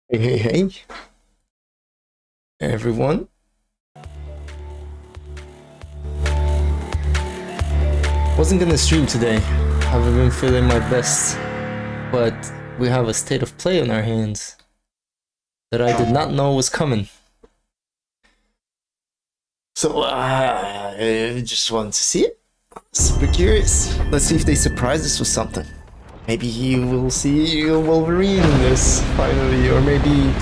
Hey, everyone. Wasn't gonna stream today. Haven't been feeling my best, but we have a state of play on our hands that I did not know was coming. So I just wanted to see it. Super curious. Let's see if they surprise us with something. Maybe you will see Wolverine in this finally, or maybe.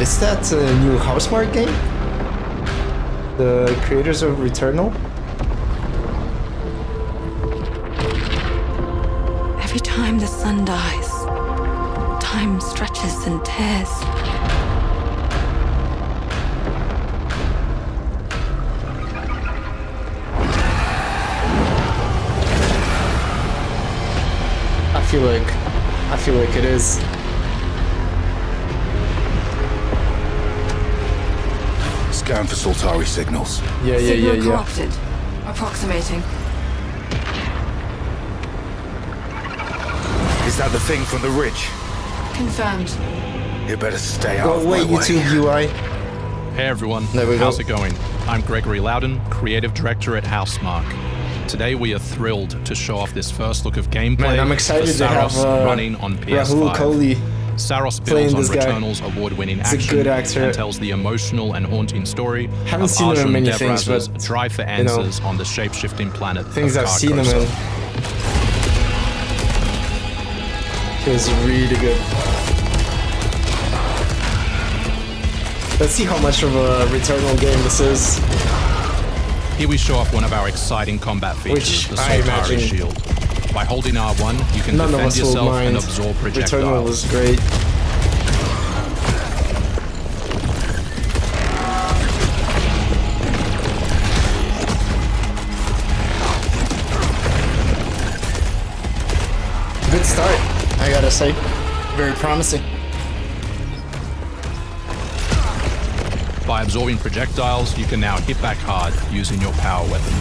Is that a new Housemarque game? The creators of Returnal? Every time the sun dies, time stretches and tears. I feel like it is. Scan for Soltari signals. Signal corrupted. Approximating. Is that the thing from the ridge? Confirmed. You better stay out Go of away, my way. YouTube UI. Hey everyone, There we how's go. it going? I'm Gregory Loudon, Creative Director at Housemarque. Today we are thrilled to show off this first look of gameplay Man, I'm excited for to have Saros running on Rahul PS5. Kohli. Saros playing builds on this guy. Returnal's award-winning He's a action good actor. and tells the emotional and haunting story Haven't of seen him in Arjun many things, Devraz's but, drive for you know, answers on the shape-shifting planet Things of I've seen him Carcosa. in. He was really good. Let's see how much of a Returnal game this is. Here we show off one of our exciting combat features, Which the I Soltari imagine shield. By holding R1, you can None of defend us will yourself and mind. absorb Returnal projectiles. was great. Good start, I gotta say. Very promising. By absorbing projectiles, you can now hit back hard using your power weapon.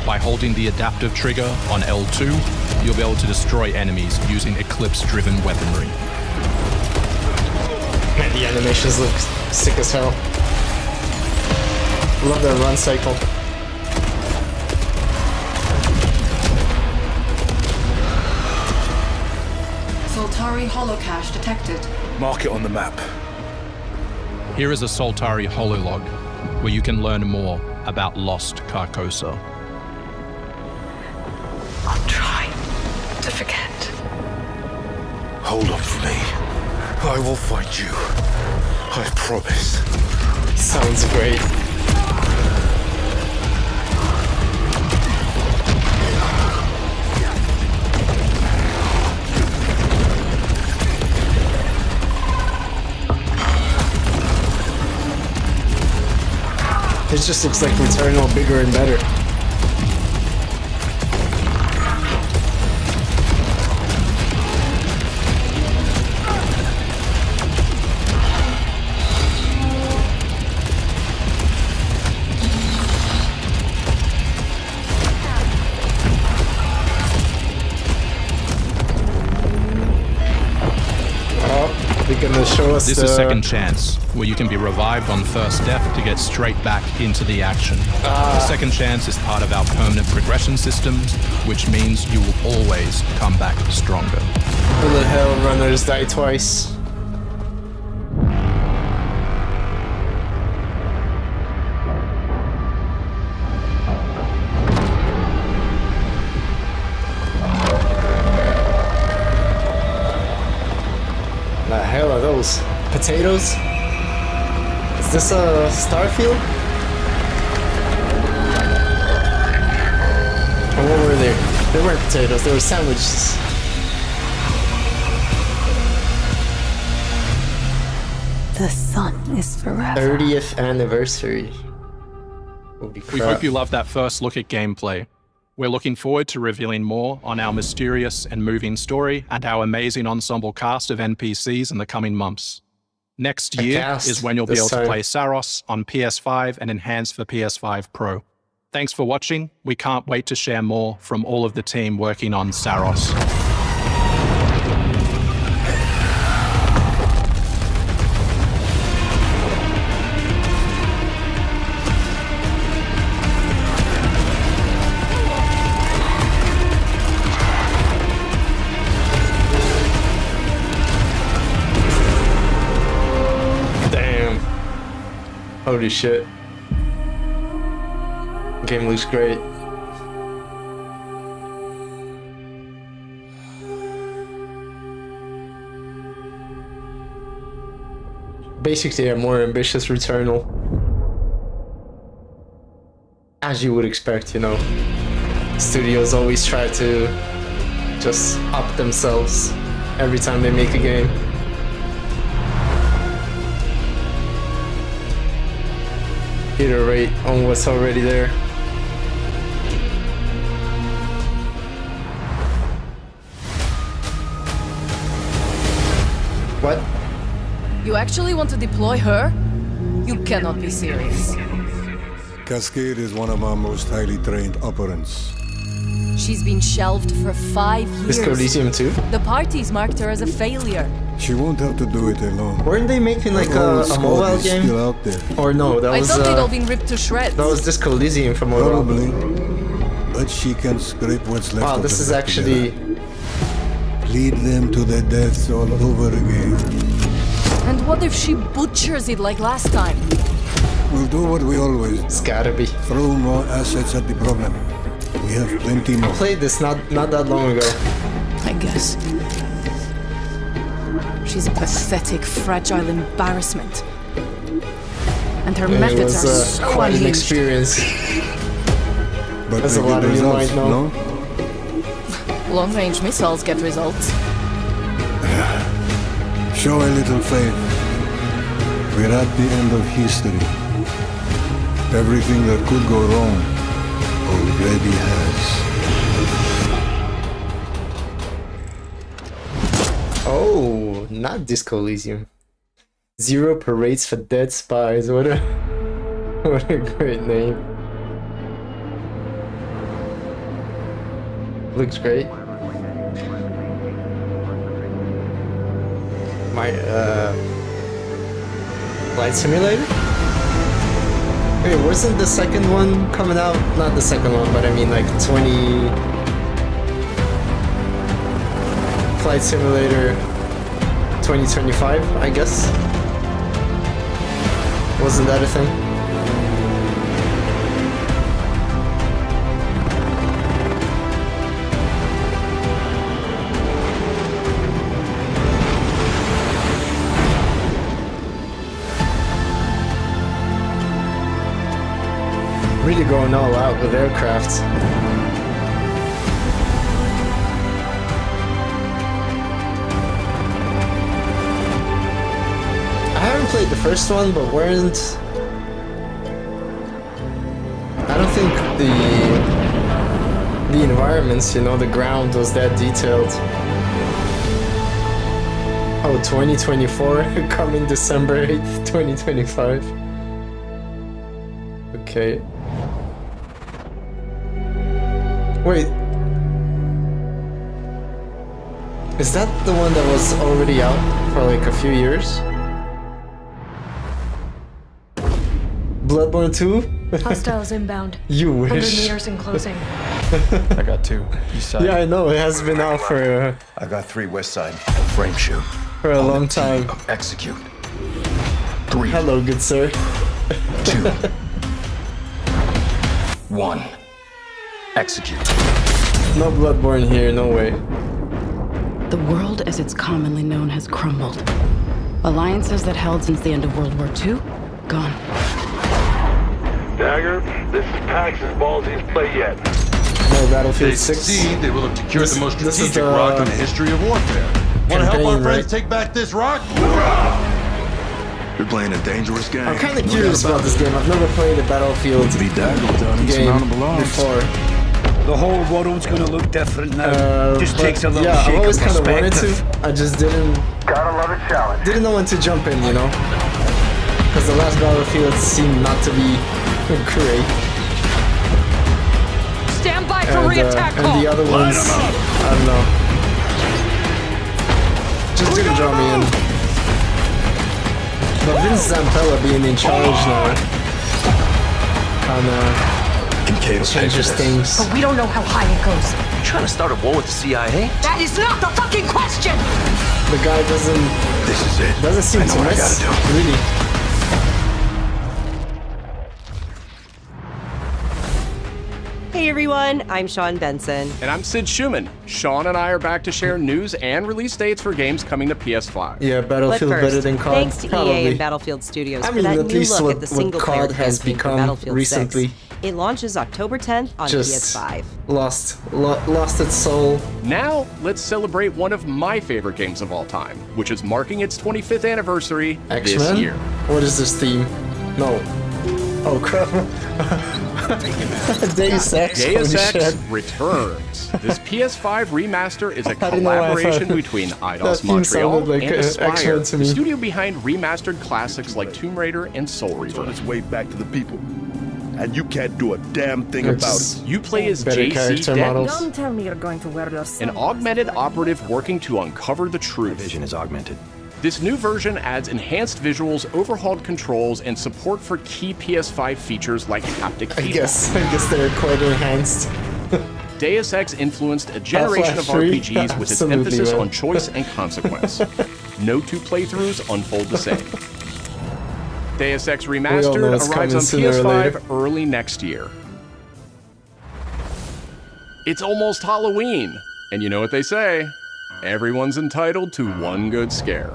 By holding the adaptive trigger on L2, you'll be able to destroy enemies using Eclipse-driven weaponry. Man, the animations look sick as hell. Love their run cycle. Soltari holocache detected. Mark it on the map. Here is a Soltari hololog, where you can learn more about lost Carcosa. I'll try to forget. Hold on for me. I will find you. I promise. Sounds great. It just looks like Returnal bigger and better. Oh, they're gonna show us This the... is Second Chance, where you can be revived on first death to get straight back into the action. The Second Chance is part of our permanent progression systems, which means you will always come back stronger. Bullet hell runners die twice. The hell are those? Potatoes? Is this a Starfield? Or what were they? They weren't potatoes, they were sandwiches. The sun is forever. 30th anniversary. Holy We crap. hope you loved that first look at gameplay. We're looking forward to revealing more on our mysterious and moving story and our amazing ensemble cast of NPCs in the coming months. Next year cast is when you'll be this able to time. play Saros on PS5 and enhanced for PS5 Pro. Thanks for watching. We can't wait to share more from all of the team working on Saros. Damn. Holy shit. Game looks great. Basically a more ambitious Returnal. As you would expect, you know. Studios always try to just up themselves every time they make a game. Iterate on what's already there. What? You actually want to deploy her? You cannot be serious. Cascade is one of our most highly trained operants. She's been shelved for 5 years. Disco Elysium 2? The parties marked her as a failure. She won't have to do it alone. Weren't they making like Her whole a squad mobile is game? still out there. Or no, that I was thought they'd all been ripped to shreds. that was Disco Elysium from mobile. Probably. But she can scrape what's left Wow, of this them is back actually together. Lead them to their deaths all over again. And what if she butchers it like last time? We'll do what we always do. it's gotta be. Throw more assets at the problem. We have plenty more. Played this not that long ago. I guess. She's a pathetic, fragile embarrassment. And her It methods was are so quite an unhinged. experience. But There's they a lot get of you results, might know. no? Long-range missiles get results. Show a little faith. We're at the end of history. Everything that could go wrong already has. Oh, not Disco Elysium. Zero Parades for Dead Spies. What a what a great name. Looks great. My Flight Simulator? Wait, wasn't the second one coming out? Not the second one, but I mean like 20 Flight Simulator 2025, I guess. Wasn't that a thing? Really going all out with aircraft. I haven't played the first one, but weren't... I don't think the environments, you know, the ground was that detailed. Oh, 2024, coming December 8th, 2025. Okay. Wait. Is that the one that was already out for like a few years? Bloodborne 2? Hostiles inbound. You 100 wish. meters in closing. I got 2. East side. Yeah, I know. It has been out I got 3 west side. Frame shoot. for a long time. Execute. 3, Hello, good sir. 2, 1. Execute. No Bloodborne here, no way. The world as it's commonly known has crumbled. Alliances that held since the end of World War II, gone. Dagger, this is Pax's ballsiest play yet. No Battlefield They 6. succeed, they will have secured the most This is strategic the rock in the history of warfare. Want to help our campaign, friends right? take back this rock? You're playing a dangerous game. I'm kind of curious about this game. I've never played a Battlefield Be Dagger done game before. The whole world's gonna look different now. Just But takes a little yeah, I've shake always of kind of wanted perspective. to. I just didn't know when to jump in, you know? Because the last Battlefield seemed not to be great. Stand by for re-attack call. And the other ones, I don't know. Just didn't draw me in. But Vince Zampella being in charge now kinda changes things. But we don't know how high it goes. You trying to start a war with the CIA? That is not the fucking question! The guy doesn't... This is it. Doesn't seem to miss, really. Hey everyone, I'm Sean Benson. And I'm Sid Schumann. Sean and I are back to share news and release dates for games coming to PS5. Yeah, Battlefield But first, better than COD. thanks to probably. EA and Battlefield Studios I for mean, that at new least look at the single-player COD has campaign for become Battlefield recently. 6. It launches October 10th on Just PS5. lost its soul. Now, let's celebrate one of my favorite games of all time, which is marking its 25th anniversary this X-Men? year. What is this theme? No. Oh crap. Deus Ex. Deus holy Ex shit. returns. This PS5 remaster is a I didn't know why I collaboration thought between that Eidos theme Montreal sounded like, and X-Men Aspyr, to the me. studio behind remastered classics like Tomb Raider and Soul It's on Reaver. its way back to the people. And you can't do a damn thing It's about it. You play as better JC character Denton, models. Don't tell me you're going to wear those. an augmented operative working to uncover the truth. Vision is augmented. This new version adds enhanced visuals, overhauled controls, and support for key PS5 features like haptic I feedback. guess they're quite enhanced. Deus Ex influenced a generation of Half-Life 3? RPGs with its Absolutely, emphasis man. on choice and consequence. No two playthroughs unfold the same. Deus Ex all know Remastered it's arrives coming on sooner or PS5 later. early next year. It's almost Halloween, and you know what they say, everyone's entitled to one good scare.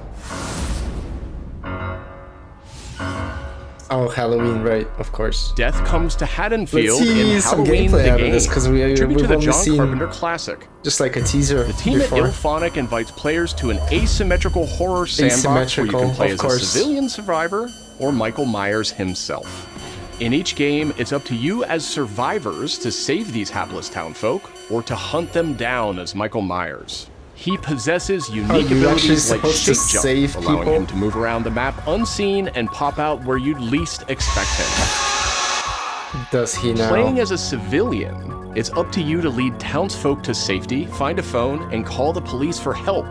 Oh, Halloween, right? Of course. Death Comes to Let's Haddonfield see in some Halloween gameplay the out Game, of this because we've tribute to the only John seen Carpenter classic. just like a teaser The team before. at Ilphonic invites players to an asymmetrical horror sandbox where you can Asymmetrical, play of as course. a civilian survivor or Michael Myers himself. In each game, it's up to you as survivors to save these hapless townfolk or to hunt them down as Michael Myers. He possesses unique you're actually abilities like supposed to shape save jump, allowing people? him to move around the map unseen and pop out where you'd least expect him. Does he now? Playing as a civilian, it's up to you to lead townsfolk to safety, find a phone, and call the police for help.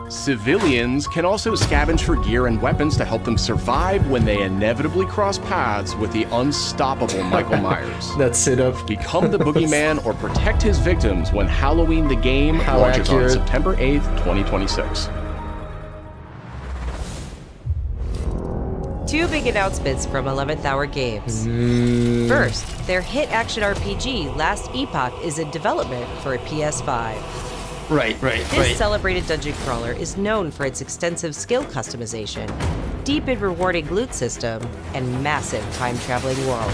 Civilians can also scavenge for gear and weapons to help them survive when they inevitably cross paths with the unstoppable Michael Myers. That's it up. Become the boogeyman or protect his victims when Halloween the Game How launches accurate. on September 8th, 2026. Two big announcements from 11th Hour Games. First, their hit action RPG Last Epoch is in development for a PS5. Right. This celebrated dungeon crawler is known for its extensive skill customization, deep and rewarding loot system, and massive time-traveling world.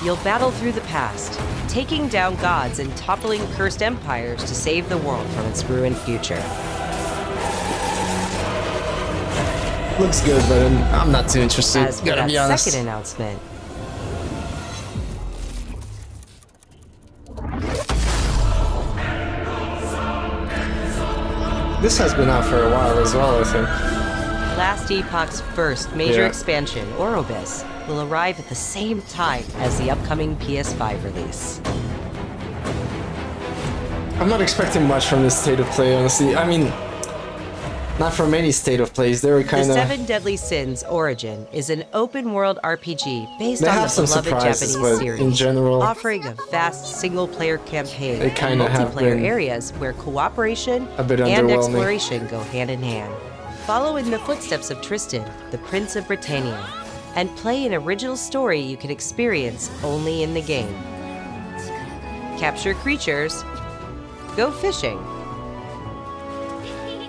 You'll battle through the past, taking down gods and toppling cursed empires to save the world from its ruined future. Looks good, but I'm not too interested. As for Gotta that be honest. second announcement, This has been out for a while as well, I think. Last Epoch's first major Yeah. expansion, Orobis, will arrive at the same time as the upcoming PS5 release. I'm not expecting much from this state of play, honestly. I mean, not from any state of plays. They were The kind of. Seven Deadly Sins Origin is an open-world RPG based They on have the some beloved surprises, Japanese but series, in general, offering a vast single-player campaign They and kinda have multiplayer been areas where cooperation a bit and underwhelming. exploration go hand in hand. Follow in the footsteps of Tristan, the Prince of Britannia, and play an original story you can experience only in the game. Capture creatures, go fishing,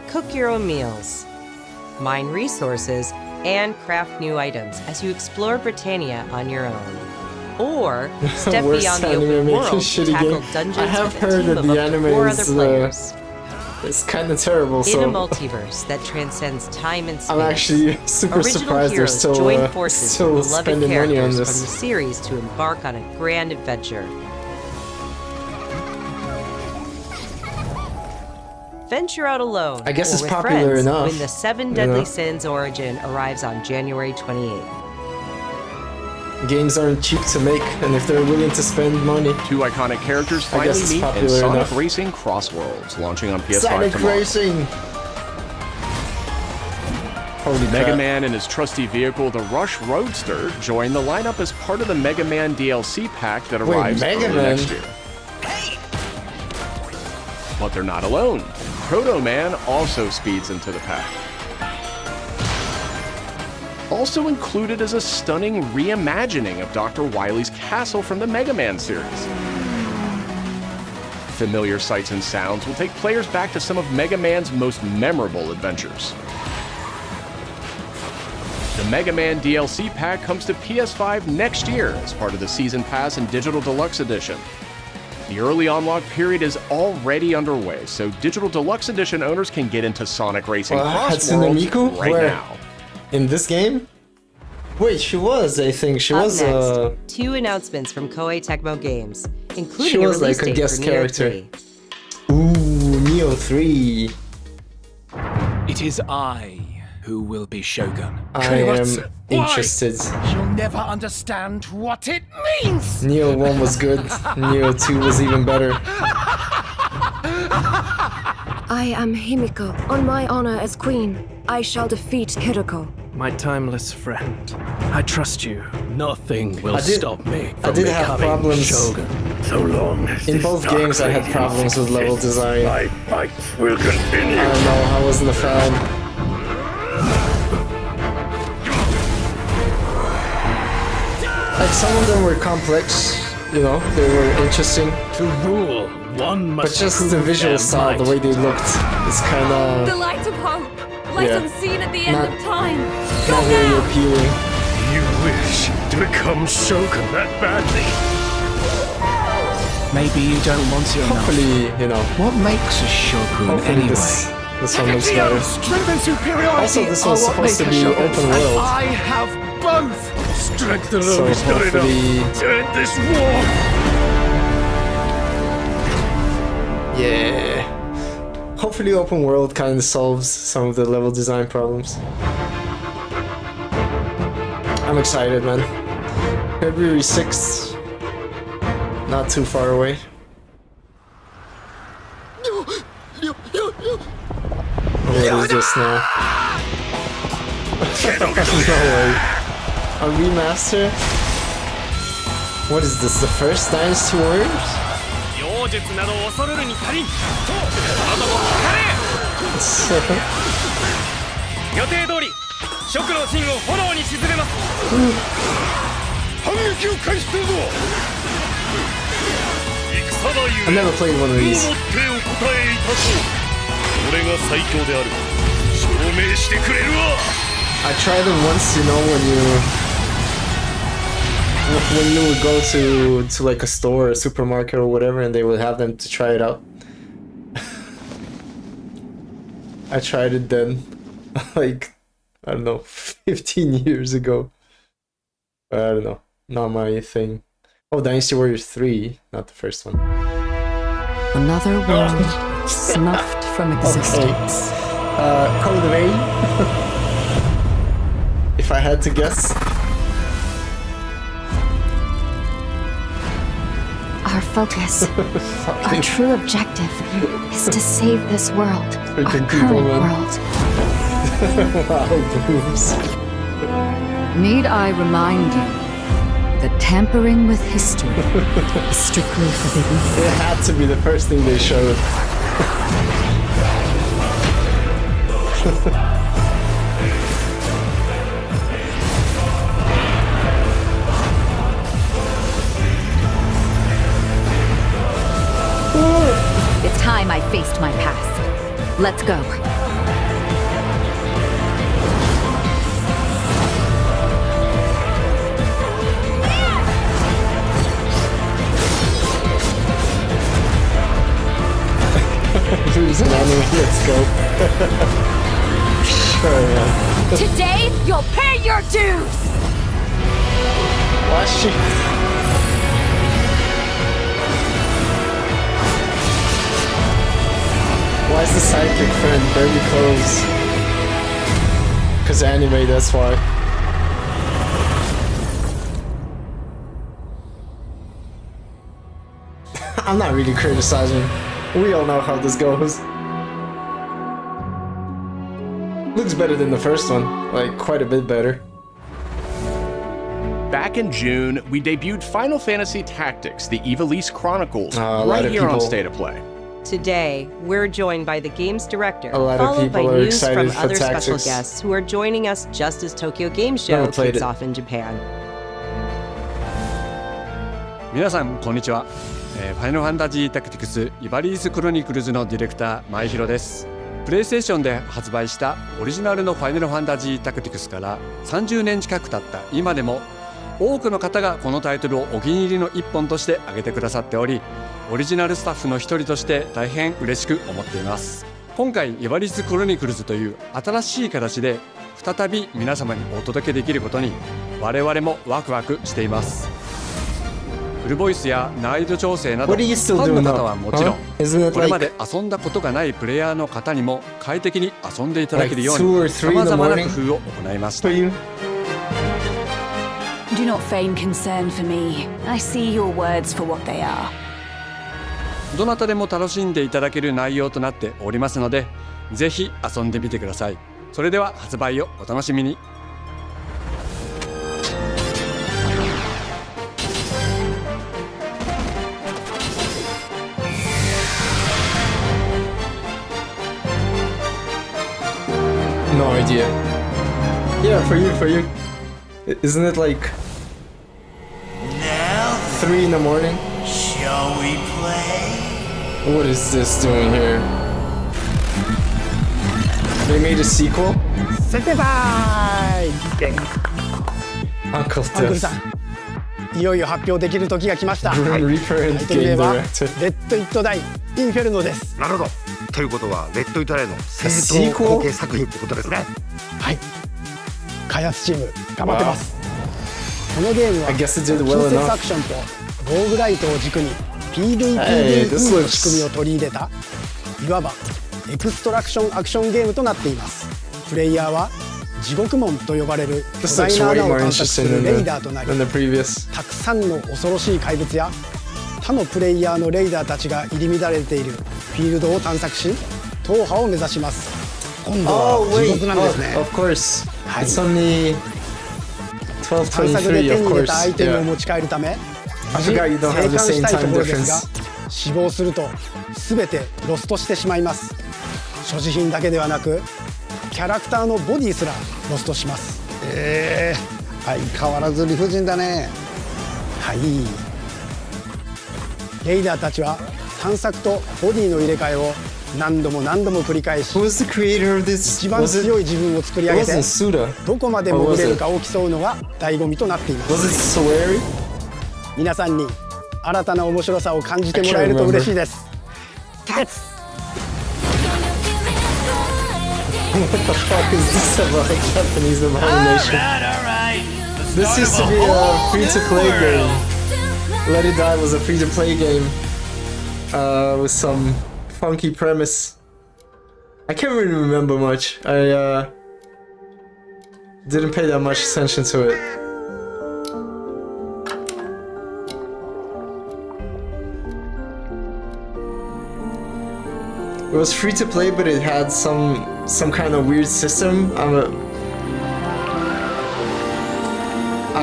cook your own meals, mine resources, and craft new items as you explore Britannia on your own. Or step Worst beyond the anime open making world to shitty tackle game. dungeons I have with a heard team that of the up to anime 4 is, other players. it's kind of terrible, In so a multiverse that transcends time and space, I'm actually super original surprised they're heroes still, join forces still with beloved spending money on characters from the this. series to embark on a grand adventure. Venture out alone. I guess or it's with popular friends enough, when the Seven you Deadly know? Sins Origin arrives on January 28th. games aren't cheap to make, and if they're willing to spend money. Two iconic characters I finally guess it's meet in popular Sonic enough. Racing Cross Worlds, launching on PS5 Sonic tomorrow. Racing! Holy Mega crap. Man and his trusty vehicle, the Rush Roadster, join the lineup as part of the Mega Man DLC pack that arrives Mega early Man? next year. But they're not alone. Proto Man also speeds into the pack. Also included is a stunning reimagining of Dr. Wily's castle from the Mega Man series. Familiar sights and sounds will take players back to some of Mega Man's most memorable adventures. The Mega Man DLC pack comes to PS5 next year as part of the Season Pass and Digital Deluxe Edition. The early unlock period is already underway, so Digital Deluxe Edition owners can get into Sonic Racing Cross Hatsune Worlds Miku? right Where? now. In this game? Wait, she was, I think. She Up was, next, two announcements from Koei Tecmo Games, including she was a release like a date guest for Neo character. 3. Ooh, Neo 3. It is I who will be Shogun. I am interested. You'll never understand what it means! Neo 1 was good. Neo 2 was even better. I am Himiko. On my honor as queen, I shall defeat Hiroko. My timeless friend, I trust you. Nothing will stop me I did have problems. Shogun. So long as In both games I had problems with level design. My fight will continue. I don't know, I wasn't a fan. Like, some of them were complex, you know, they were interesting. To rule, one But must just the prove visual their style, the might. way they looked, is kinda The light of hope, light Yeah. unseen at the end Not- of time. not very appealing. You wish to become Shogun that badly. Maybe you don't want it enough. Hopefully, you know, What makes a Shogun hopefully anyway? this one looks better. Strength and superiority Also, this are one's what supposed to make a be Shogun. open world. I have both. Strength alone So is not enough hopefully- to end this war. Yeah. Hopefully open world kind of solves some of the level design problems. I'm excited, man. February 6th. Not too far away. What is this now? No way. A remaster? What is this, the first Dynasty Warriors? 妖術など恐るるに足りん。そう、あなたもかれ。予定通り、食の陣を炎に沈めます。反撃を開始するぞ。戦だゆ I've never played one of え、 these. 身をもってお答えいたそう。俺が最強である。証明してくれるわ。 I tried them once, you know, when you would go to like a store or a supermarket or whatever, and they would have them to try it out. I tried it then, like, I don't know, 15 years ago. I don't know, not my thing. Oh, Dynasty Warriors 3, not the first one. Another world snuffed from existence. Code Vein. If I had to guess. Our focus, our true objective, is to save this world, our Freaking current people, man. world. Wow, boobs. Need I remind you that tampering with history is strictly forbidden? It had to be the first thing they showed. It's time I faced my past. Let's go. Boobs and anime, let's go. Sure, man. Today, you'll pay your dues! Why is she... Why is the sidekick friend barely clothes? Cause anime, that's why. I'm not really criticizing. We all know how this goes. Looks better than the first one, like quite a bit better. Back in June, we debuted Final Fantasy Tactics: The Ivalice Chronicles right here on State of Play. Today, we're joined by the game's director, A lot of followed by people are news from excited for other special Tactics. guests who are joining us just as Tokyo Game Show Never played kicks it. off in Japan. 皆さんこんにちは、ファイナルファンタジータクティクスイバリースクロニクルズのディレクター前広です。プレイステーションで発売したオリジナルのファイナルファンタジータクティクスから30年近く経った今でも多くの方がこのタイトルをお気に入りの一本として挙げてくださっており、オリジナルスタッフの一人として大変嬉しく思っています。今回イバリスクロニクルズという新しい形で再び皆様にお届けできることに我々もワクワクしています。フルボイスや難易度調整などファンの方はもちろん、これまで遊んだことがないプレイヤーの方にも快適に遊んでいただけるようにさまざまな工夫を行いました。 Do not feign concern for me. I see your words for what they are. どなたでも楽しんでいただける内容となっておりますので、ぜひ遊んでみてください。それでは発売をお楽しみに。No idea. Yeah, for you. Isn't it like 3 in the morning? Shall we play? What is this doing here? They made a sequel? 先輩 Uncle アンクル Death. さん、いよいよ発表できる時が来ました。 Grim Reaper and タイトル名 Game は Director. レッド・イット・ダイ・インフェルノです。なるほど。ということはレッド・イット・ダイの正当後継作品ってことですね。はい。開発チーム頑張ってます。このゲームは I guess it did 近 well 接 enough. アクションとローグライトを軸に PVPVE Hey, this の looks- 仕組みを取り入れたいわばエクストラクションアクションゲームとなっています。プレイヤーは地獄門と呼ばれる巨 This 大 looks な way 穴を more 探索す interesting る than レイダーとなり the previous. たくさんの恐ろしい怪物や他のプレイヤーのレイダーたちが入り乱れているフィールドを探索し踏破を目指します。今度 Oh は地 wait, 獄なんですね。 of course. はい。 It's only 探索で 12:23, 手に of 入れた course. アイテムを Yeah. 持ち帰るため I 無事 forgot you don't 生 have the 還 same したいと time ころですが difference. 死亡すると全てロストしてしまいます。所持品だけではなくキャラクターのボディすらロストします。相変わらず理不尽だね。はい。レイダーたちは探索とボディの入れ替えを何度も繰り返し Who's the creator of this? 一番強い自分を作り上げ It て wasn't Suda. どこまで潜れるかを競うのが醍醐味となっています。 Was it Sawari? 皆さんに新たな面白さを感じてもらえると嬉しいです。 What the fuck is this about Japanese abomination? This used to be a free-to-play game. Let It Die was a free-to-play game with some funky premise. I can't really remember much. I didn't pay that much attention to it. It was free to play, but it had some kind of weird system. I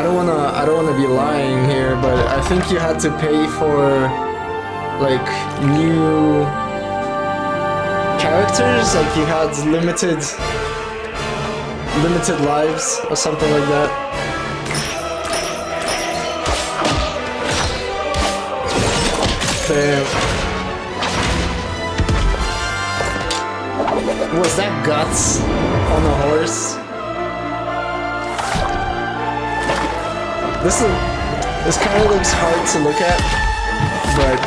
don't wanna be lying here, but I think you had to pay for like new characters. Like you had limited lives or something like that. Damn. Was that Guts on a horse? This kind of looks hard to look at, but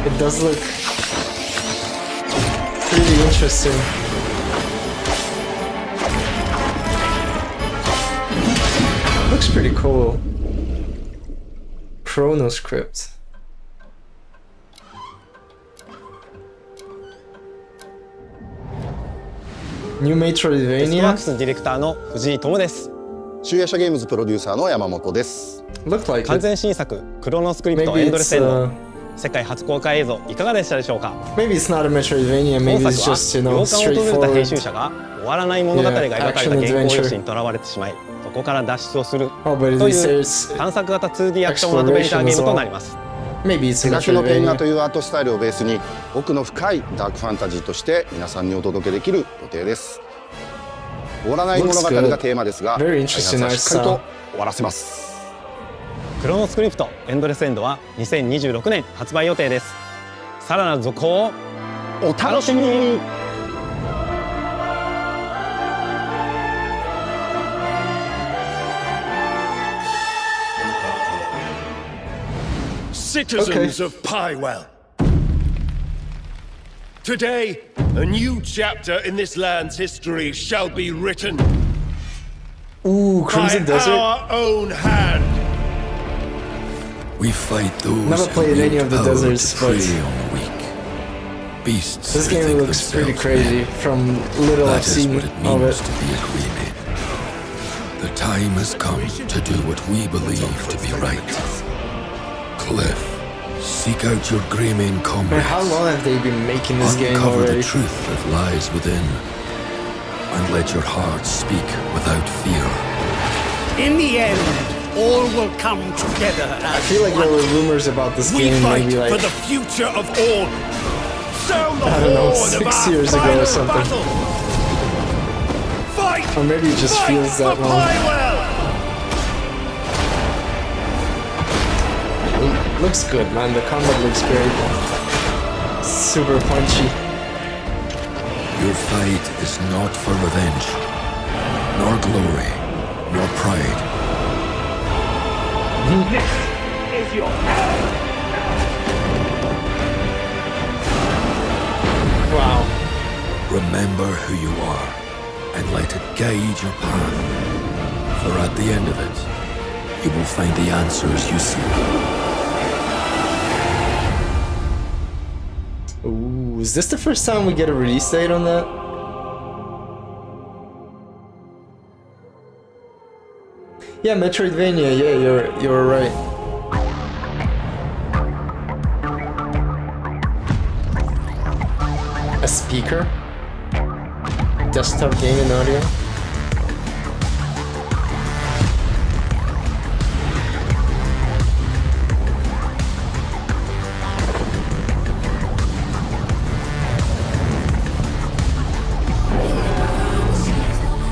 it does look pretty interesting. Looks pretty cool. Chronoscript. New Metroidvania? ディレクターの藤井智です。集夜社ゲームズプロデューサーの山本です。Looked like 完全新作クロノスクリプトエンドレスエンド世界初公開映像いかがでしたでしょうか。 Maybe it's not a Metroidvania, 本 maybe 作 it's は just, 洋館を訪れた編集 straightforward. 者が終わらない物語が描かれた Yeah, 原稿 action 用紙にとらわれてしまい、そこから脱出をする Oh, but と it いう says 探索型 2D アクションアドベンチャーゲームとなります。 maybe it's 手 a 書きのペン画 Metroidvania. というアートスタイルをベースに奥の深いダークファンタジーとして皆さんにお届けできる予定です。終わらない物語がテーマですが、開 Very 発 interesting は art しっかりと style. 終わらせます。クロノスクリプトエンドレスエンドは2026年発売予定です。さらなる続報をお楽しみに。Citizens of Pywell. Today, a new chapter in this land's history shall be written. Ooh, Crimson by Desert. our own hand. We fight those Never played any of the deserts, but beasts. this game looks pretty crazy from little I've seen of it. To be a Creed. The time has come to do what we believe to be right. Cliff, seek out your Greymane Man, comrades. how long have they been making this game Uncover already? the truth that lies within, and let your heart speak without fear. In the end, all will come together as I feel like there were rumors about this we game fight maybe like, for the future of all. Sound the I don't know, horn of 6 our years ago final or something. battle. Fight! Or maybe it just Fight feels that for long. Pywell! Looks good, man. The combat looks great. Super punchy. Your fight is not for revenge, nor glory, nor pride. This is your end! Wow. Remember who you are, and let it guide your path. For at the end of it, you will find the answers you seek. Ooh, is this the first time we get a release date on that? Yeah, Metroidvania. Yeah, you're right. A speaker? Desktop gaming audio?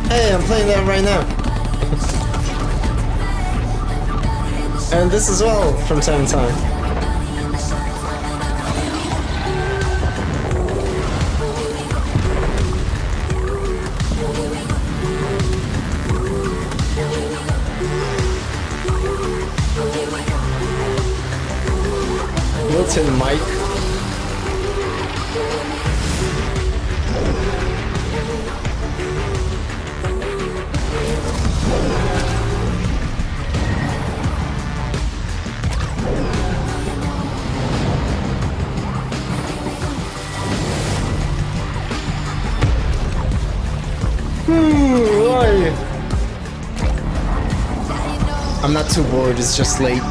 Hey, I'm playing that right now. And this as well from time to time. Built-in mic. Why? I'm not too bored, it's just late.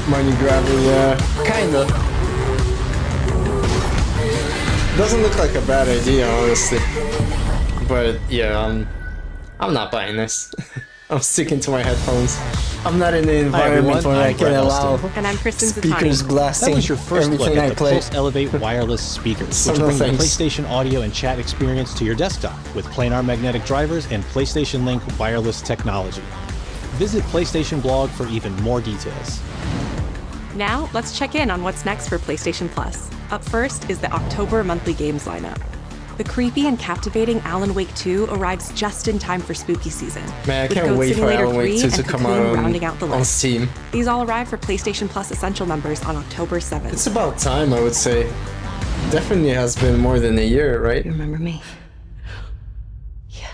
Money grabbing, yeah. Kinda. Doesn't look like a bad idea, honestly. But yeah, I'm not buying this. I'm sticking to my headphones. I'm not in the environment where I can allow And I'm Kristen speakers Zatani. blasting That was your first look everything at I the play. Pulse Elevate wireless speakers, So which no bring the thanks. PlayStation audio and chat experience to your desktop with planar magnetic drivers and PlayStation Link wireless technology. Visit PlayStation blog for even more details. Now, let's check in on what's next for PlayStation Plus. Up first is the October monthly games lineup. The creepy and captivating Alan Wake 2 arrives just in time for spooky season. Man, I with can't Goat wait for Simulator Alan Wake 3 2 to and come Cocoon out rounding out the on list. Steam. These all arrive for PlayStation Plus Essential members on October 7th. It's about time, I would say. Definitely has been more than a year, right? You remember me? Yeah.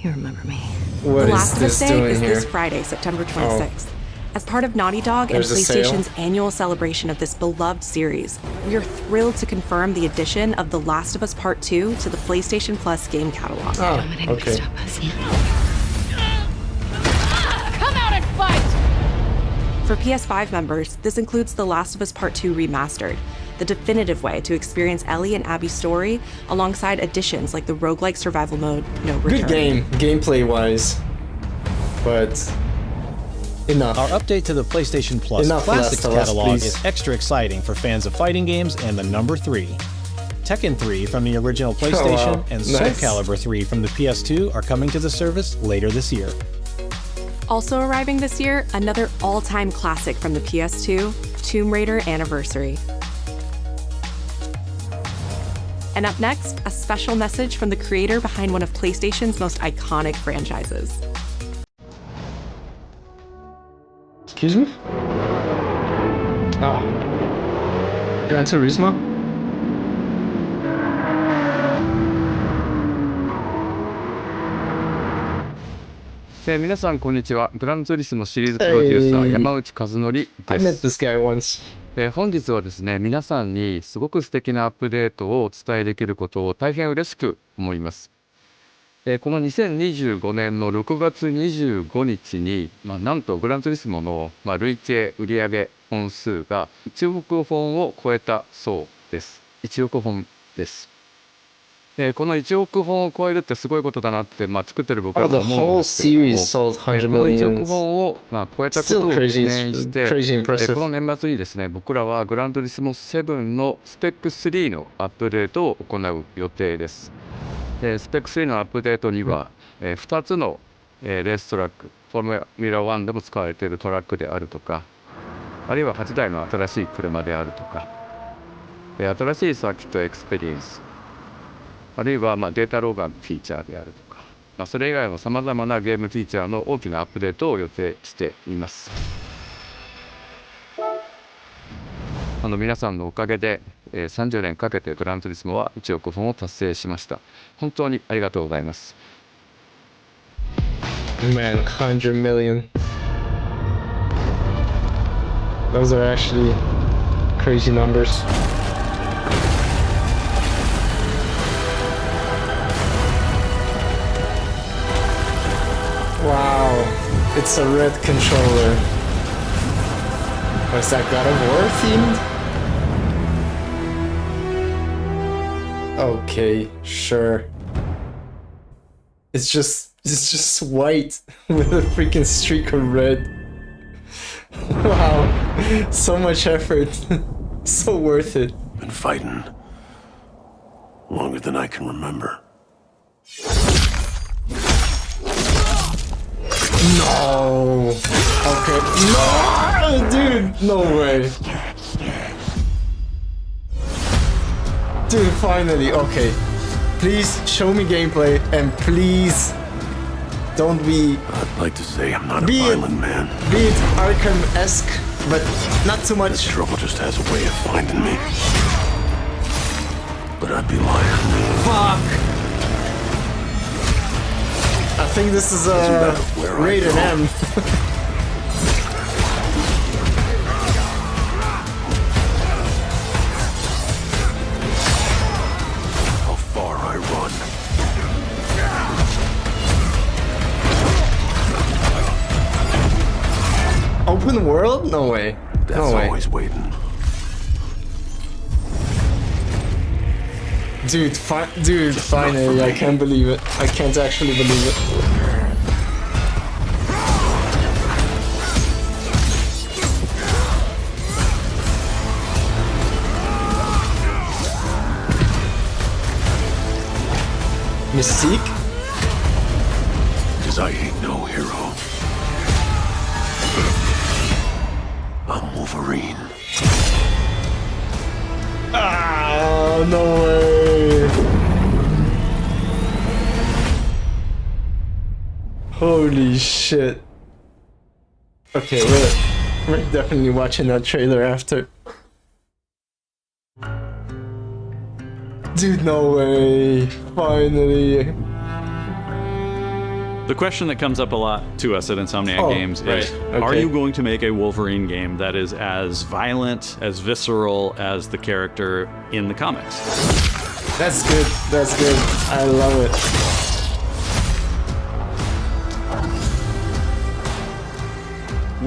You remember me. What the is Last of this Us Day doing is here? this Friday, September 26th. Oh. As part of Naughty Dog There's a and sale? PlayStation's annual celebration of this beloved series, we are thrilled to confirm the addition of The Last of Us Part 2 to the PlayStation Plus game catalog. Oh, okay. Come out and fight! For PS5 members, this includes The Last of Us Part 2 Remastered, the definitive way to experience Ellie and Abby's story, alongside additions like the roguelike survival mode, No Return. Good game, gameplay-wise, but enough. Our update to the PlayStation Plus Enough Classics Last of Us, catalog please. is extra exciting for fans of fighting games and the number 3. Tekken 3 from the original PlayStation and Soul Nice. Calibur 3 from the PS2 are coming to the service later this year. Also arriving this year, another all-time classic from the PS2, Tomb Raider Anniversary. And up next, a special message from the creator behind one of PlayStation's most iconic franchises. Excuse me? Gran Turismo? I met this guy once. 本日はですね、皆さんにすごく素敵なアップデートをお伝えできることを大変嬉しく思います。この2025年の6月25日に、なんとグランツーリスモの、累計売上本数が1億本を超えたそうです。1億本です。この1億本を超えるってすごいことだなって、作ってる僕は思うんですけども、この1億本を、超えたことを記念して、この年末にですね、僕らはグランドリスモ7のスペック3のアップデートを行う予定です。スペック3のアップデートには、2つの、レーストラック、フォーミュラ1でも使われているトラックであるとか、あるいは8台の新しい車であるとか、新しいサーキットエクスペリエンス、あるいはデータローガンフィーチャーであるとか、それ以外のさまざまなゲームフィーチャーの大きなアップデートを予定しています。皆さんのおかげで、30年かけてグランツーリスモは1億本を達成しました。本当にありがとうございます。Man, 100 million. Those are actually crazy numbers. Wow, it's a red controller. Was that God of War themed? Okay, sure. It's just white with a freaking streak of red. Wow, so much effort. So worth it. Been fighting longer than I can remember. No. Okay. No, dude. No way. Dude, finally. Okay. Please show me gameplay and please don't be. I'd like to say I'm not a violent man. Be it Arkham-esque, but not too much. This trouble just has a way of finding me. But I'd be lying. Fuck. I think this is rated M. How far I run. Open world? No way. That's no way. always waiting. Dude, finally, I can't believe it. I can't actually believe it. Mystique? Because I ain't no hero. I'm Wolverine. Ah, no way. Holy shit. Okay, we're definitely watching that trailer after. Dude, no way. Finally. The question that comes up a lot to us at Insomniac Games is, are you going to make a Wolverine game that is as violent, as visceral as the character in the comics? That's good. That's good. I love it.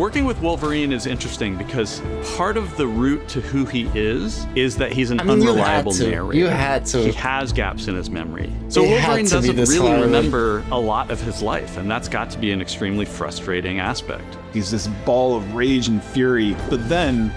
Working with Wolverine is interesting because part of the route to who he is that he's an unreliable narrator. You had to. He has gaps in his memory. So Wolverine doesn't really remember a lot of his life, and that's got to be an extremely frustrating aspect. He's this ball of rage and fury, but then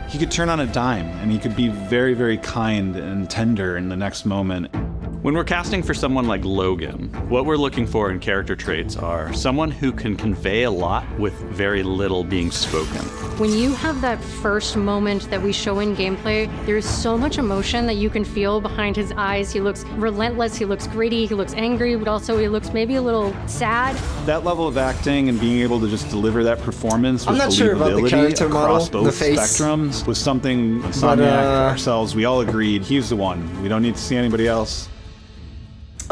he could turn on a dime and he could be very, very kind and tender in the next moment. When we're casting for someone like Logan, what we're looking for in character traits are someone who can convey a lot with very little being spoken. When you have that first moment that we show in gameplay, there's so much emotion that you can feel behind his eyes. He looks relentless, he looks gritty, he looks angry, but also he looks maybe a little sad. That level of acting and being able to just deliver that performance with I'm not sure about the character across model, both the face. spectrums was something Insomniac ourselves, we all agreed he's the one. We don't need to see anybody else.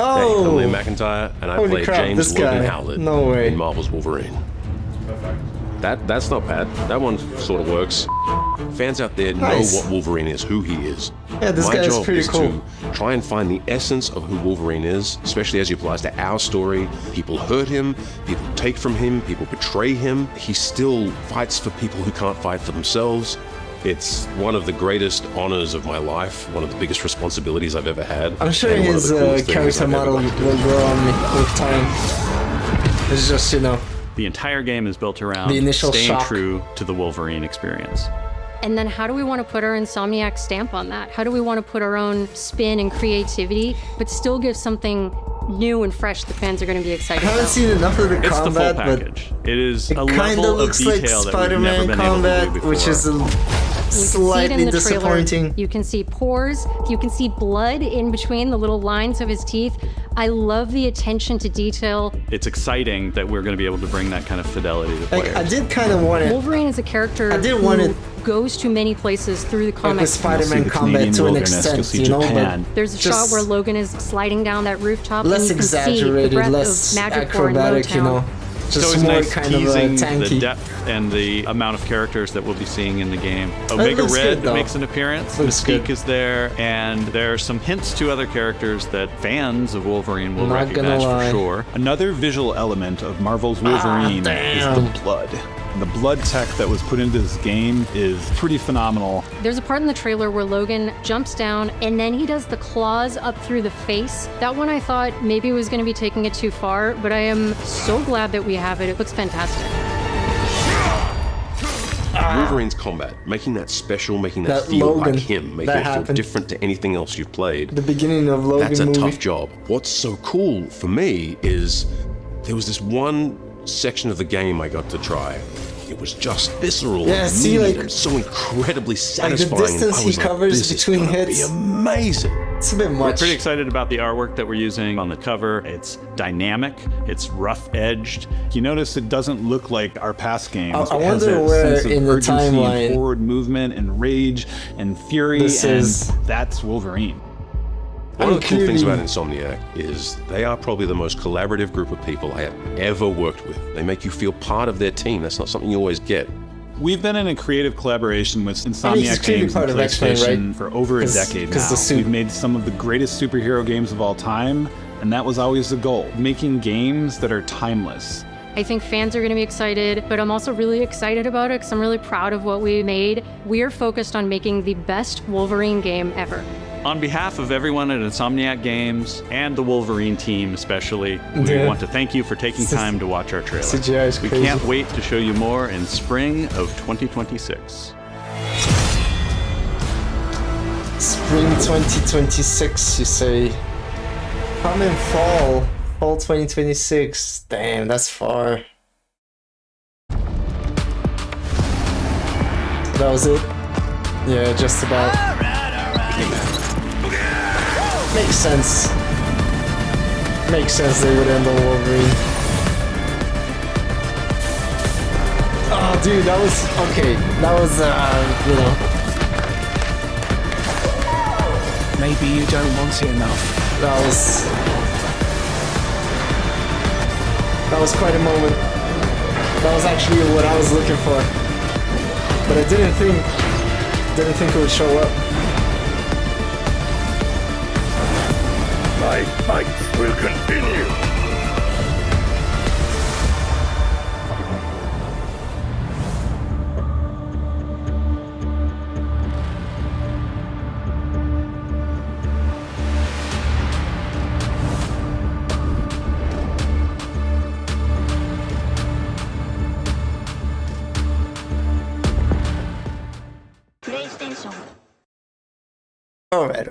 Oh! Hey, I'm Liam McIntyre, and I Holy play crap, James this guy. Logan Howlett No way. in Marvel's Wolverine. That's not bad. That one sort of works. Fans out there know what Wolverine is, who he is. Yeah, this My guy is job pretty is cool. to try and find the essence of who Wolverine is, especially as he applies to our story. People hurt him, people take from him, people betray him. He still fights for people who can't fight for themselves. It's one of the greatest honors of my life, one of the biggest responsibilities I've ever had. I'm sure and one of his the coolest things character I've ever model got to do. will grow on me with time. It's just, you know. The entire game is built around The initial staying shock. true to the Wolverine experience. And then how do we want to put our Insomniac stamp on that? How do we want to put our own spin and creativity, but still give something new and fresh that fans are going to be excited I haven't about? seen enough of the It's combat, the full but package. It is it a kind of level of looks like detail that we've never Spider-Man been able to do combat, before. which is You can see it slightly in the disappointing. trailer. You can see pores. You can see blood in between the little lines of his teeth. I love the attention to detail. It's exciting that we're going to be able to bring that kind of fidelity to players. Like, I did kind of want it. Wolverine is a character want goes to many places through the Like comics. with Spider-Man combat to an extent, you know, but There's a shot where Logan is sliding down that rooftop, and less you can see the exaggerated, breath less of Magic War in acrobatic, you know. It's Just always more nice kind of teasing the tanky. depth and the amount of characters that we'll be seeing in the game. It Omega looks Red good, though. makes an appearance. Looks Mystique good. is there, and there are some hints to other characters that fans of Wolverine will Not gonna recognize lie. for sure. Another visual element of Marvel's Wolverine is damn. the blood. The blood tech that was put into this game is pretty phenomenal. There's a part in the trailer where Logan jumps down and then he does the claws up through the face. That one I thought maybe was going to be taking it too far, but I am so glad that we have it. It looks fantastic. Wolverine's combat, making that special, making that, That feel Logan, like him, making that it feel happened. different to anything else you've played. The beginning of Logan That's a movie. tough job. What's so cool for me is there was this one section of the game I got to try. It was just visceral, Yeah, and see, neat like- and so incredibly Like the satisfying. distance I he was like, covers this is between gonna hits. be amazing. It's a bit We're much. pretty excited about the artwork that we're using on the cover. It's dynamic, it's rough-edged. You notice it doesn't look like our past games. I It has wonder that where sense of in the urgency timeline and forward movement and rage and fury, this and is. that's Wolverine. One of the cool things clearly- about Insomniac is they are probably the most collaborative group of people I have ever worked with. They make you feel part of their team. That's not something you always get. We've been in a creative collaboration with I mean, he's Insomniac clearly Games part and of X-Men, PlayStation right? for over a 'Cause- decade 'cause now. the suit. We've made some of the greatest superhero games of all time, and that was always the goal, making games that are timeless. I think fans are going to be excited, but I'm also really excited about it because I'm really proud of what we made. We are focused on making the best Wolverine game ever. On behalf of everyone at Insomniac Games and the Wolverine team especially, we Yeah. want to thank you for taking time to watch our trailer. CGI is We crazy. can't wait to show you more in spring of 2026. Spring 2026, you say. Coming fall 2026. Damn, that's far. That was it? Yeah, just about. Makes sense. Makes sense they would end on Wolverine. Oh, dude, that was okay. That was, you know. Maybe you don't want it enough. That was quite a moment. That was actually what I was looking for. But I didn't think it would show up. My fight will continue. Alright.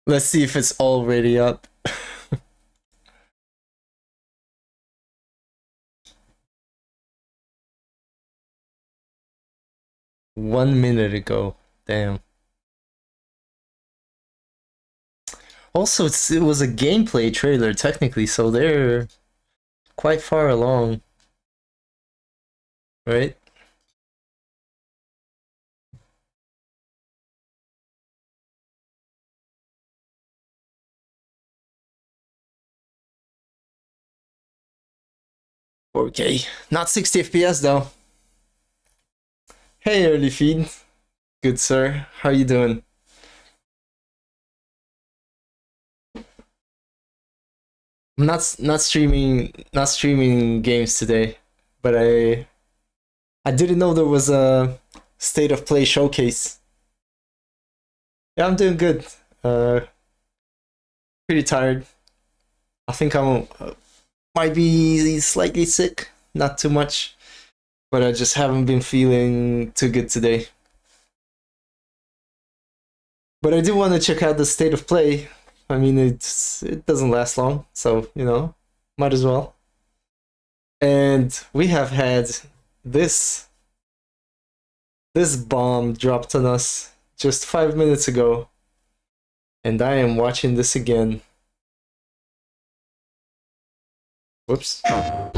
Let's see if it's already up. 1 minute ago. Damn. Also, it was a gameplay trailer technically, so they're quite far along, right? Okay, not 60 FPS though. Hey, early feed. Good sir, how you doing? I'm not streaming games today, but I didn't know there was a state of play showcase. Yeah, I'm doing good. Pretty tired. I think I might be slightly sick, not too much, but I just haven't been feeling too good today. But I do want to check out the state of play. I mean, it doesn't last long, so, you know, might as well. And we have had this bomb dropped on us just 5 minutes ago, and I am watching this again. Whoops. I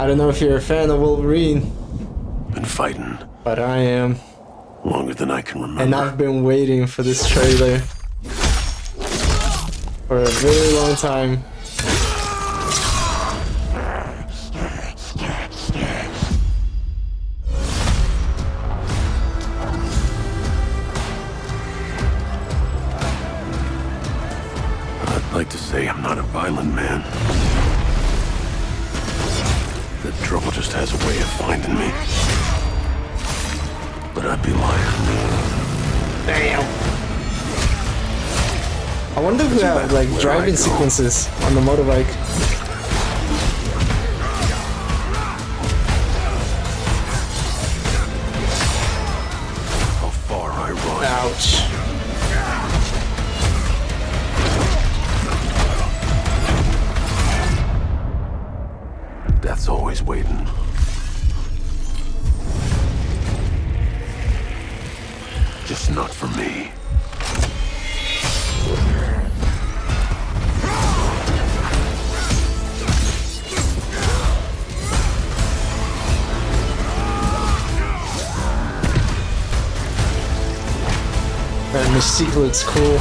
don't know if you're a fan of Wolverine. Been fighting. But I am. Longer than I can remember. And I've been waiting for this trailer for a very long time. I'd like to say I'm not a violent man. The trouble just has a way of finding me. But I'd be lying. Damn. I wonder who have like driving sequences on the motorbike. How far I run. Ouch. Death's always waiting. Just not for me. That Mystique looks cool.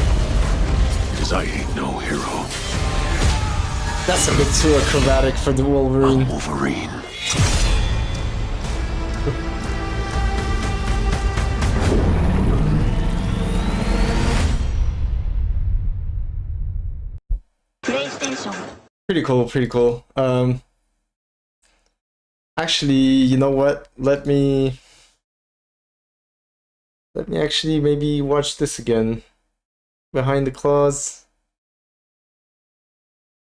Because I ain't no hero. That's a bit too acrobatic for the Wolverine. I'm Wolverine. Pretty cool. Actually, you know what? Let me actually maybe watch this again. Behind the Claws.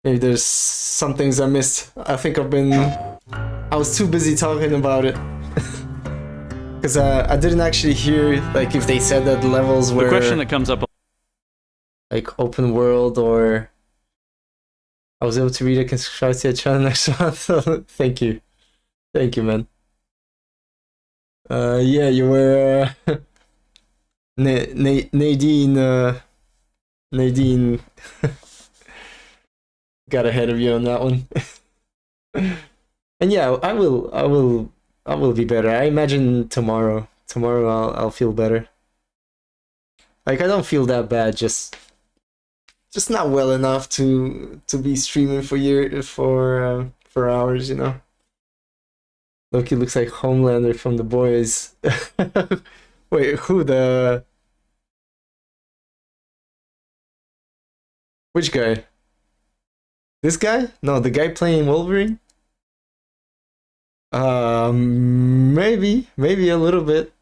Maybe there's some things I missed. I think I was too busy talking about it. Because I didn't actually hear like if they said that the levels were... The question that comes up... like open world, or... I was able to read it and subscribe to the channel next month. Thank you, man. Yeah, you were Nadine. Nadine got ahead of you on that one. And yeah, I will be better. I imagine tomorrow I'll feel better. Like I don't feel that bad. Just not well enough to be streaming for hours, you know. Loki looks like Homelander from The Boys. Wait, which guy? This guy? No, the guy playing Wolverine? Maybe a little bit.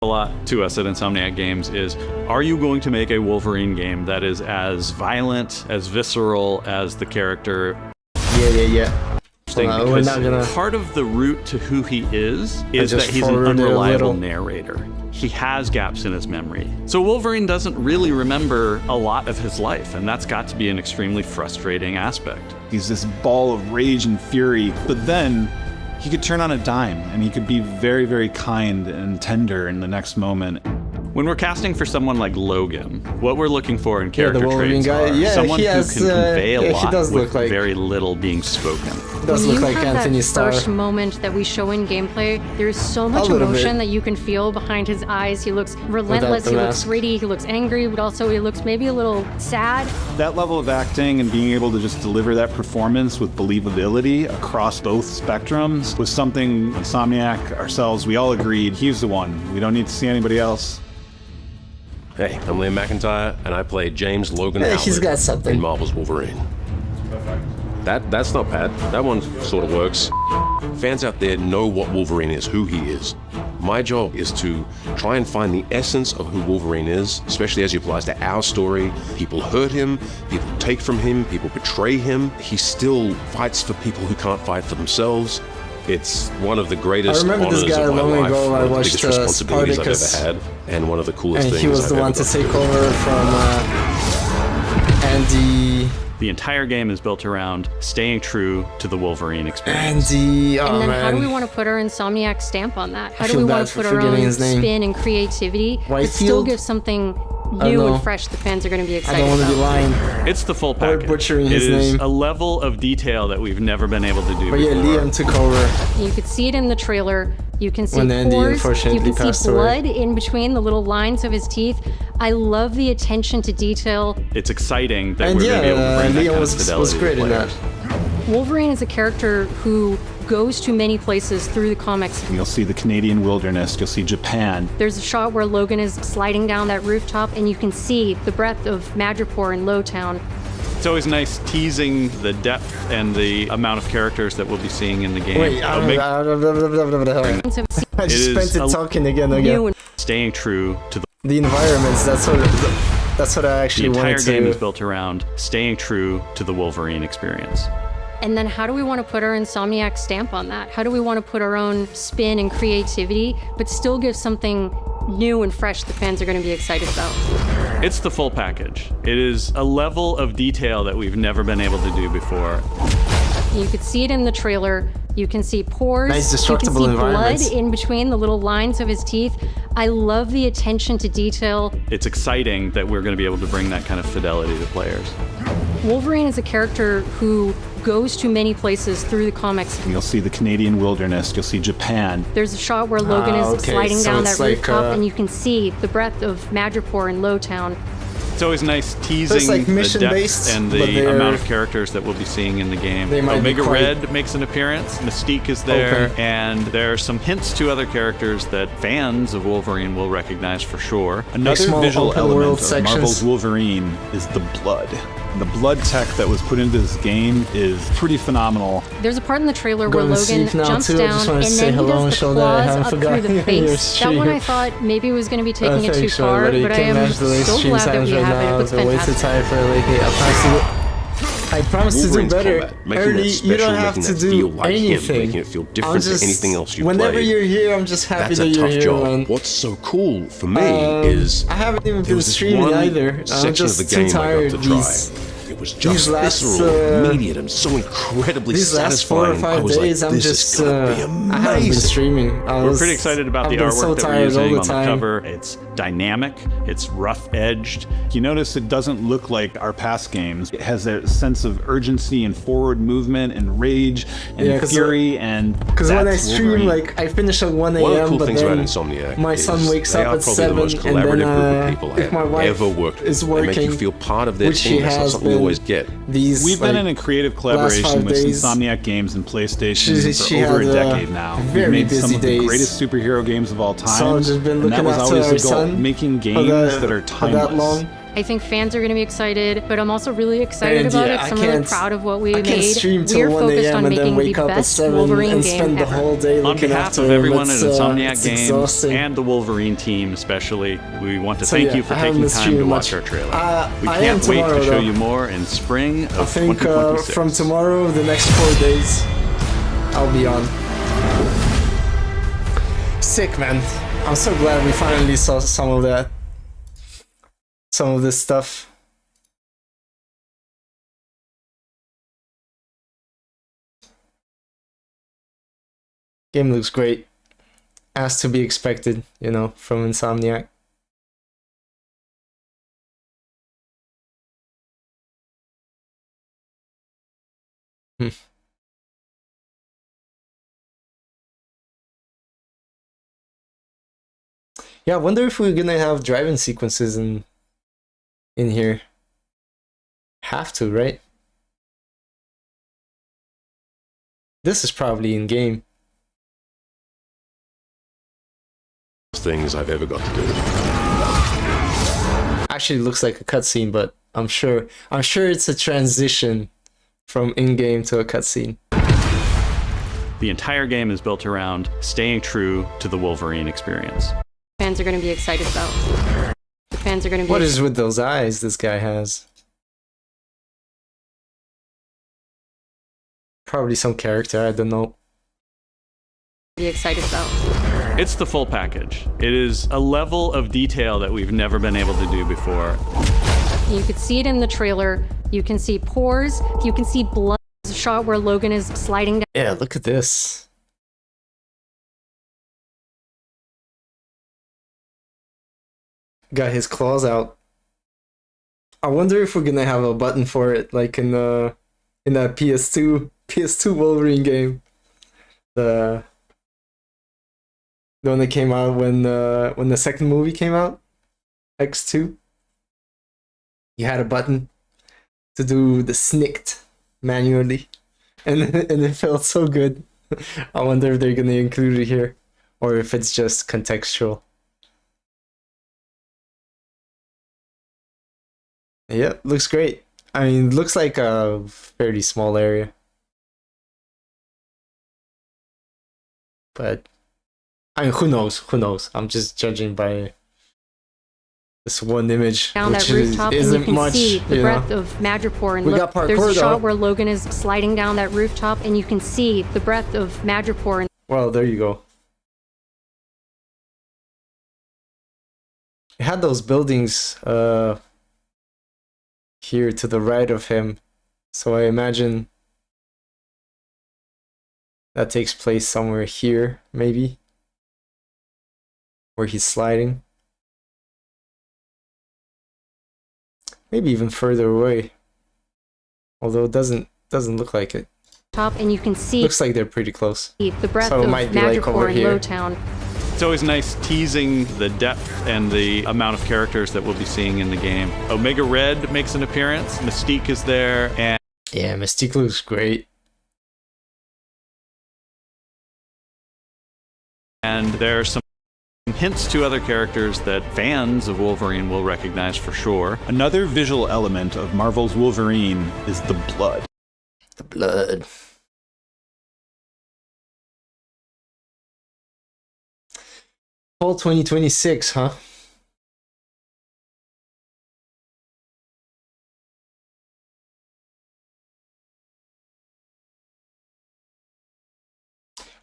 a lot to us at Insomniac Games is, are you going to make a Wolverine game that is as violent, as visceral as the character? Yeah. Because part of the route to who he is that he's an unreliable narrator. He has gaps in his memory. So Wolverine doesn't really remember a lot of his life, and that's got to be an extremely frustrating aspect. He's this ball of rage and fury, but then he could turn on a dime, and he could be very, very kind and tender in the next moment. When we're casting for someone like Logan, what we're looking for in character the Wolverine traits guy, are someone who can convey a lot with like, very little being spoken. Does look like Anthony that Starr. First moment that we show in gameplay, there's so much emotion that you can feel behind his eyes. He looks relentless, he looks gritty, he looks angry, but also he looks maybe a little sad. That level of acting and being able to just deliver that performance with believability across both spectrums was something Insomniac, ourselves, we all agreed he's the one. We don't need to see anybody else. Hey, I'm Liam McIntyre, and I play James Logan Howard he's got something. in Marvel's Wolverine. That's not bad. That one sort of works. Fans out there know what Wolverine is, who he is. My job is to try and find the essence of who Wolverine is, especially as he applies to our story. People hurt him, people take from him, people betray him. He still fights for people who can't fight for themselves. It's one of the greatest honors of my life, one of the biggest responsibilities I've ever had, and one of the coolest things I've ever done. And he was the one to take over from Andy. The entire game is built around staying true to the Wolverine experience. Andy, and then how do we want to put our Insomniac stamp on that? How do we want to put our own spin and creativity, but still give something new and fresh the fans are going to be excited about? I don't want to be lying. It's the full package. Butchering his name. It is name. a level of detail that we've never been able to do But before. yeah, Liam took over. You could see it in the trailer. You can see when Andy pores, unfortunately you can passed see blood away. in between the little lines of his teeth. I love the attention to detail. It's exciting that we're going to be able to bring that kind of fidelity was great to in players. that. Wolverine is a character who goes to many places through the comics. You'll see the Canadian wilderness, you'll see Japan. There's a shot where Logan is sliding down that rooftop and you can see the breadth of Madripoor and Lowtown. It's always nice teasing the depth and the amount of characters that we'll be seeing in the game. Wait, I just spent it talking again. Staying true to the environments. That's what I actually wanted to. The entire game is built around staying true to the Wolverine experience. And then how do we want to put our Insomniac stamp on that? How do we want to put our own spin and creativity, but still give something new and fresh the fans are going to be excited about? It's the full package. It is a level of detail that we've never been able to do before. You could see it in the trailer. You can see pores. Nice destructible you can see environments. blood in between the little lines of his teeth. I love the attention to detail. It's exciting that we're going to be able to bring that kind of fidelity to players. Wolverine is a character who goes to many places through the comics. You'll see the Canadian wilderness, you'll see Japan. There's a shot where Logan is sliding down that rooftop and you can see the breadth of Madripoor and Lowtown. It's always nice teasing like the depth mission-based, and the amount of characters that we'll be seeing in the game. Omega Red makes an appearance, Mystique is there, and there are some hints to other characters that fans of Wolverine will recognize for sure. Another visual element of Marvel's Wolverine is the blood. The blood tech that was put into this game is pretty phenomenal. There's a part in the trailer where Logan jumps down and then he does the claws up through the face. That one I thought maybe was going to be taking it too far, but I am so glad that we have it. It looks fantastic. I promise to do better. Early, you don't have to do anything. Making it feel different to anything else you play. Whenever you're here, I'm just happy that you're here. That's a tough job. What's so cool for me is I haven't even been streaming either. I'm just too tired. It was just visceral, immediate, and so incredibly satisfying. These last 4 or 5 days, I'm just I haven't been streaming. We're pretty excited about the artwork that we're using on the cover. It's dynamic, it's rough-edged. You notice it doesn't look like our past games. It has a sense of urgency and forward movement and rage and fury, and because when I stream, like I finish at 1 a.m. One of the cool but things then about Insomniac my son wakes up at 7, the most and then if my wife ever worked with, is working, they make you feel part of their which team. she That's not has something you always get. We've been in a creative collaboration with Insomniac Games and PlayStation for over a decade now. We've made some of the greatest superhero games of all time, So I've just been and that looking was after always our the goal, son making games that are timeless. I think fans are going to be excited, but I'm also really excited about it because I'm really proud of what we made. Stream till We're 1 focused a.m. on and then making wake the up at best 7 Wolverine and game spend the ever. whole day On looking behalf after of everyone at it's Insomniac Games exhausting. and the Wolverine team especially, we want to So thank yeah, you for I haven't taking been time to streaming watch much. our trailer. I We am can't wait tomorrow, to show though. you more in spring of I think 2026. from tomorrow, the next 4 days, I'll be on. Sick, man. I'm so glad we finally saw some of that. Some of this stuff. Game looks great. As to be expected, you know, from Insomniac. Yeah, I wonder if we're gonna have driving sequences in here. Have to, right? This is probably in game. Things I've ever got to do. Actually, it looks like a cutscene, but I'm sure it's a transition from in-game to a cutscene. The entire game is built around staying true to the Wolverine experience. Fans are going to be excited about. The fans are going to be. What is with those eyes this guy has? Probably some character, I don't know. Be excited about. It's the full package. It is a level of detail that we've never been able to do before. You could see it in the trailer. You can see pores. You can see blood. There's a shot where Logan is sliding down. Yeah, look at this. Got his claws out. I wonder if we're gonna have a button for it, like in that PS2 Wolverine game. The one that came out when the second movie came out, X2. You had a button to do the snicked manually, and it felt so good. I wonder if they're gonna include it here, or if it's just contextual. Yeah, looks great. I mean, looks like a fairly small area, but I mean, who knows? Who knows? I'm just judging by this one image, Down which that rooftop, and you isn't can much. see the You breadth know? of Madripoor. And We look, got parkour, there's a shot though. where Logan is sliding down that rooftop, and you can see the breadth of Madripoor. And Well, there you go. It had those buildings here to the right of him, so I imagine that takes place somewhere here, maybe, where he's sliding. Maybe even further away, although it doesn't look like it. top, and you can see Looks like they're pretty close. the breadth So it of might be like over Madripoor and here. Lowtown. It's always nice teasing the depth and the amount of characters that we'll be seeing in the game. Omega Red makes an appearance, Mystique is there, and Yeah, Mystique looks great. there are some hints to other characters that fans of Wolverine will recognize for sure. Another visual element of Marvel's Wolverine is the blood. The blood. Fall 2026, huh?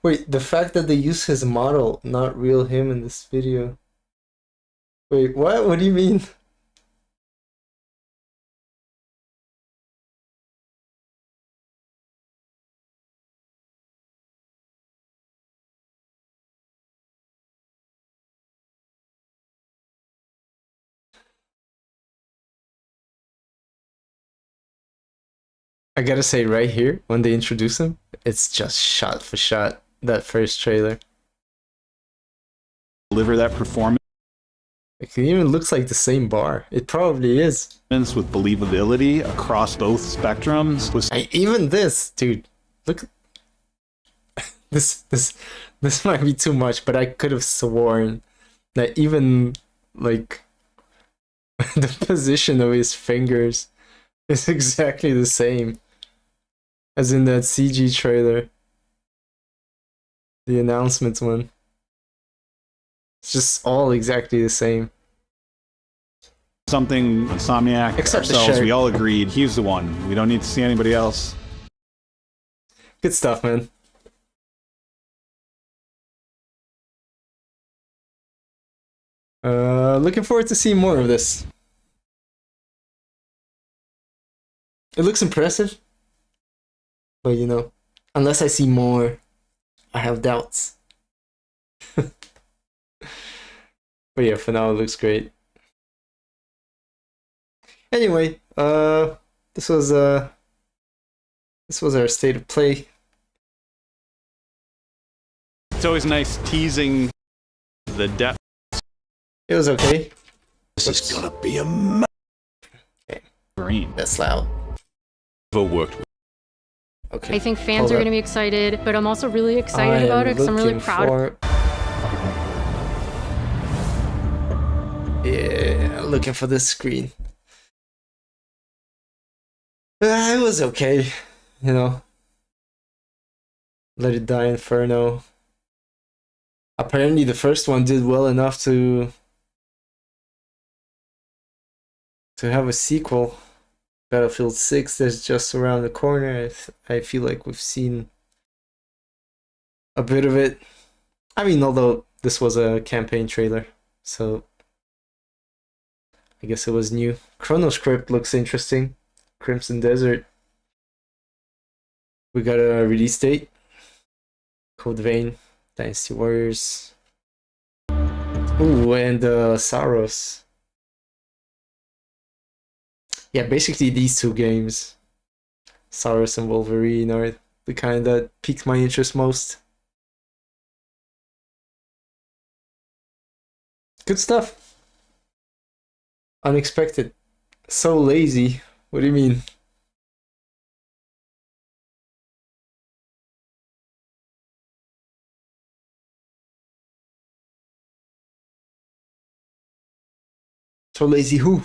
Wait, the fact that they use his model, not real him in this video. Wait, what? What do you mean? I gotta say, right here, when they introduce him, it's just shot for shot, that first trailer. Deliver that performance It even looks like the same bar. It probably is. with believability across both spectrums was Even this, dude. Look. This might be too much, but I could have sworn that even like The position of his fingers is exactly the same as in that CG trailer. The announcement one. It's just all exactly the same. Something Insomniac Except the ourselves, shirt. we all agreed he's the one. We don't need to see anybody else. Good stuff, man. Looking forward to seeing more of this. It looks impressive, but you know, unless I see more, I have doubts. But yeah, for now it looks great. Anyway, this was our state of play. It's always nice teasing the depth. It was okay. This is gonna be a green. That's loud. Worked with. Okay. I think fans are going to be excited, but I'm also really excited about it because I'm really proud. Yeah, looking for this screen. It was okay, you know. Let It Die Inferno. Apparently the first one did well enough to have a sequel. Battlefield 6 is just around the corner. I feel like we've seen a bit of it. I mean, although this was a campaign trailer, so I guess it was new. Chronoscript looks interesting. Crimson Desert. We got a release date. Code Vein, Dynasty Warriors. Ooh, and Saros. Yeah, basically these two games, Saros and Wolverine, are the kind that piqued my interest most. Good stuff. Unexpected. So lazy. What do you mean? So lazy who?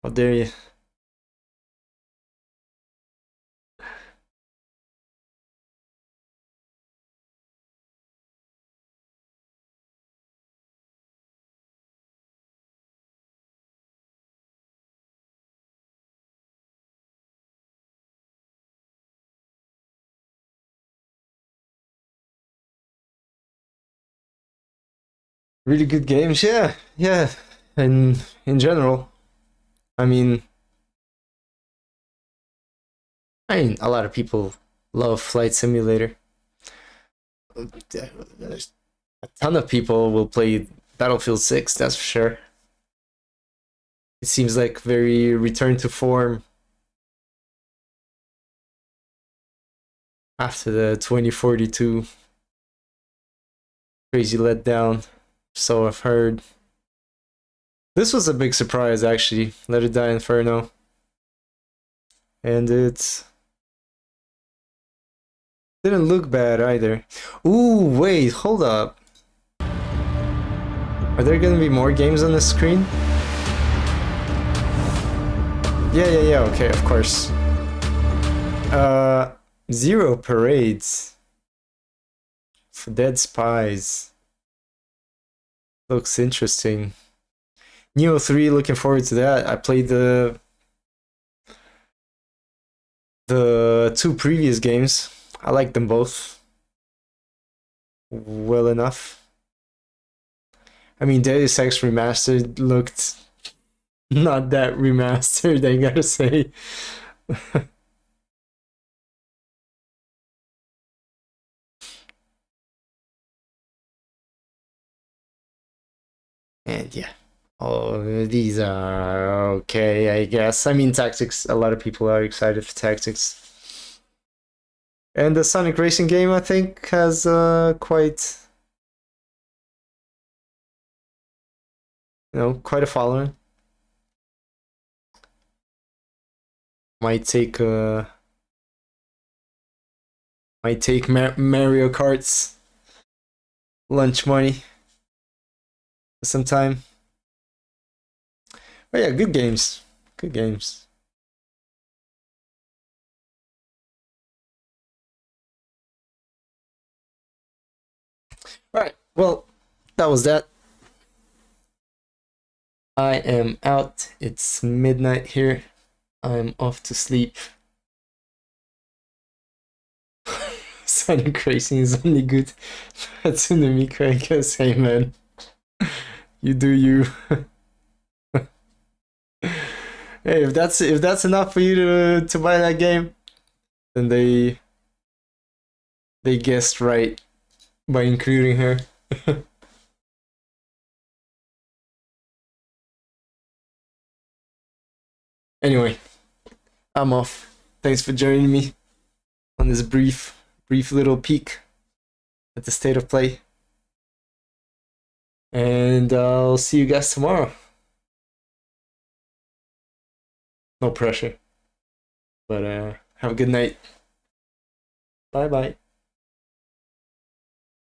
How dare you? Really good games, yeah, yeah. And in general, I mean, a lot of people love Flight Simulator. There's a ton of people will play Battlefield 6, that's for sure. It seems like very return to form after the 2042 crazy letdown. So I've heard. This was a big surprise, actually. Let It Die Inferno. And it didn't look bad either. Ooh, wait, hold up. Are there gonna be more games on the screen? Yeah, okay, of course. Zero Parades. For Dead Spies. Looks interesting. Neo 3, looking forward to that. I played the two previous games. I like them both well enough. I mean, Deus Ex Remastered looked not that remastered, I gotta say. And yeah. Oh, these are okay, I guess. I mean, Tactics, a lot of people are excited for Tactics. And the Sonic Racing game, I think, has quite, quite a following. Might take Mario Kart's lunch money sometime. Oh yeah, good games. Good games. Alright, well, that was that. I am out. It's midnight here. I'm off to sleep. Sonic Racing is only good. Hatsune Miku, I guess. Hey man, you do you. Hey, if that's enough for you to buy that game, then they guessed right by including her. Anyway, I'm off. Thanks for joining me on this brief little peek at the state of play. And I'll see you guys tomorrow. No pressure. But have a good night. Bye bye.